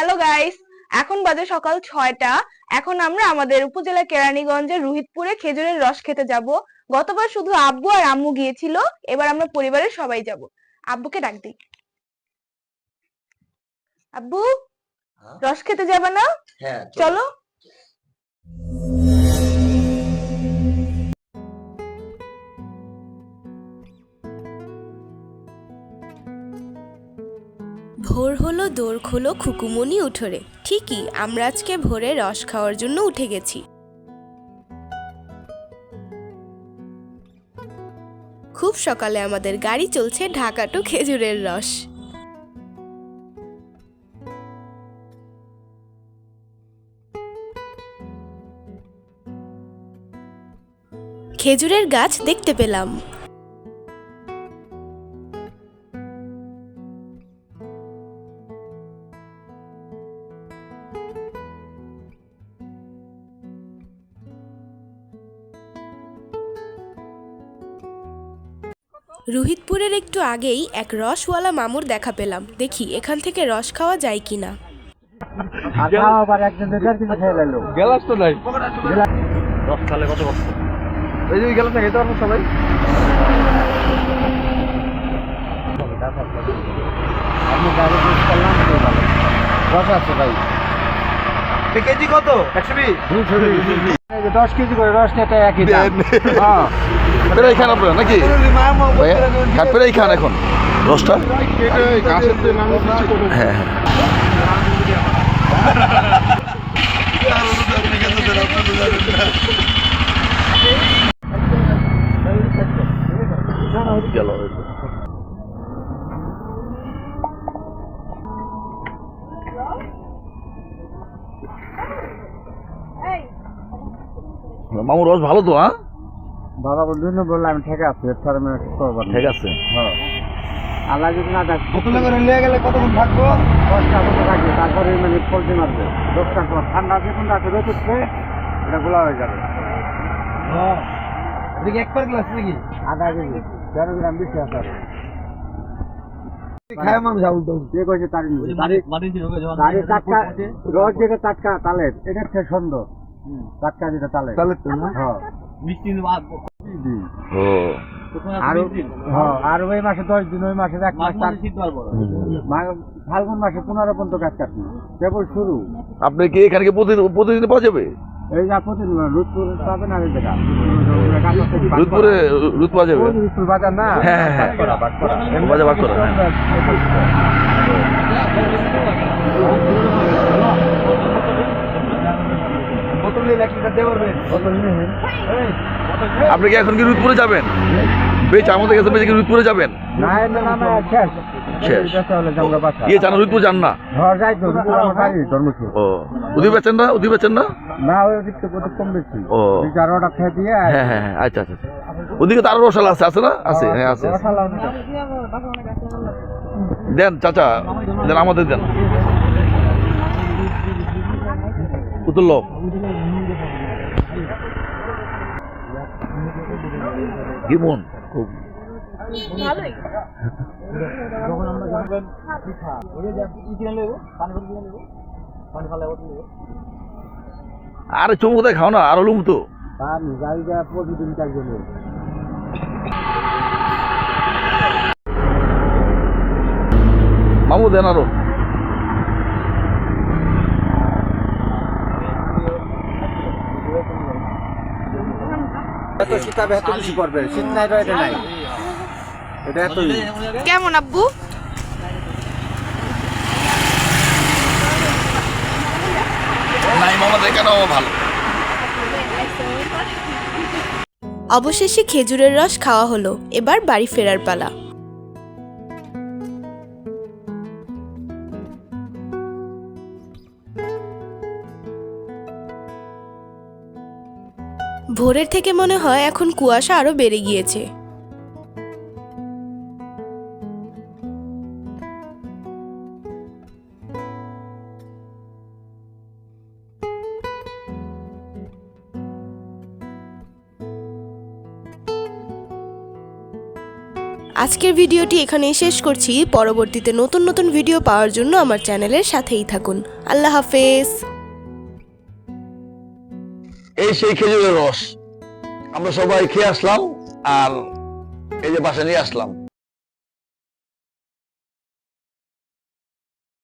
Hello guys, এখন বাজে সকাল 6টা। এখন আমরা আমাদের উপজেলা কেরানীগঞ্জের রুহিতপুরে খেজুরের রস খেতে যাব। গতবার শুধু আব্বু আর আম্মু গিয়েছিল, এবার আমরা পরিবারের সবাই যাব। আব্বুকে ডাক দিই। আব্বু, হ্যাঁ রস খেতে যাবে না? হ্যাঁ চলো। ভোর হলো, দোর খোলো খুকুমনি উঠোরে। ঠিকই, আমরা আজকে ভোরে রস খাওয়ার জন্য উঠে গেছি। খুব সকালে আমাদের গাড়ি চলছে ঢাকা টু খেজুরের রস। খেজুরের গাছ দেখতে পেলাম। রুহিতপুরের একটু আগেই এক রসওয়ালা মামুর দেখা পেলাম। দেখি এখান থেকে রস খাওয়া যায় কিনা। গ্লাস তো নাই। রস খালে কত কষ্ট। এই যে গ্লাসটা খেতে পারবো সবাই। রস আছে ভাই। কেজি কত? 120। 10 কেজি করে রস নিতে একই দাম। হ্যাঁ। পেরাই খান আপনারা নাকি? ঘাট পেরাই খান এখন রসটা? হ্যাঁ হ্যাঁ। গেল মামু রস ভালো তো? হ্যাঁ বাবা বললেন বললাম ঠিক আছে ঠিক আছে। হ্যাঁ আল্লাহ যদি না দেখ বোতলে করে নিয়ে গেলে কতক্ষণ থাকবো? 10টা মতো থাকবে, তারপরে মানে পলটি মারবে। 10টার পর ঠান্ডা যখন রাতে রোদ উঠবে এটা গোলা হয়ে যাবে। এটা কি একবার গ্লাস নাকি? আধা কেজি 13 গ্রাম বেশি আছে। খায় মানুষ আউল তো কে কইছে তারি টাটকা রস যেটা টাটকা তালের এটা হচ্ছে সুন্দর। টাটকা যেটা তালের হ্যাঁ মিষ্টি ও আর ওই মাসে 10 দিন, ওই মাসে 1 মাস ফাল্গুন মাসে 15 পর্যন্ত গাছ কাটবে, কেবল শুরু। আপনি কি এখানে কি প্রতিদিন পাওয়া যাবে? এই যা প্রতিদিন রুদপুর পাবেন আর এই জায়গা রুদপুরে রুদ পাওয়া যাবে? রুদপুর বাজার না? হ্যাঁ হ্যাঁ বাজার বাদ করা। আপনি কি এখন কি রুদপুরে যাবেন? বেশ আমাদের কাছে বেশি কি রুদপুরে যাবেন? শেষ ইয়ে জানো রুদপুর যান না? ও উদি বেচেন না? উদি বেচেন না? ও হ্যাঁ হ্যাঁ হ্যাঁ আচ্ছা আচ্ছা। ওদিকে তো আরো রসালা আছে, আছে না? আছে, হ্যাঁ আছে। দেন চাচা, দেন আমাদের দেন। উতুল্লো কেমন? খুব ভালোই। আরে চুমু কোথায় খাও না? আরো লুম তো প্রতিদিন মামু দেন আরো। এত শীত হবে, এত কিছু করবে শীত নাই তো এটা নাই, এটা এত কেমন আব্বু? নাই মামা দেখেন ভালো। অবশেষে খেজুরের রস খাওয়া হলো, এবার বাড়ি ফেরার পালা। ভোরের থেকে মনে হয় এখন কুয়াশা আরো বেড়ে গিয়েছে। আজকের ভিডিওটি এখানেই শেষ করছি। পরবর্তীতে নতুন নতুন ভিডিও পাওয়ার জন্য আমার চ্যানেলের সাথেই থাকুন। আল্লাহ হাফেজ। এই সেই খেজুরের রস আমরা সবাই খেয়ে আসলাম, আর এই যে বাসা নিয়ে আসলাম।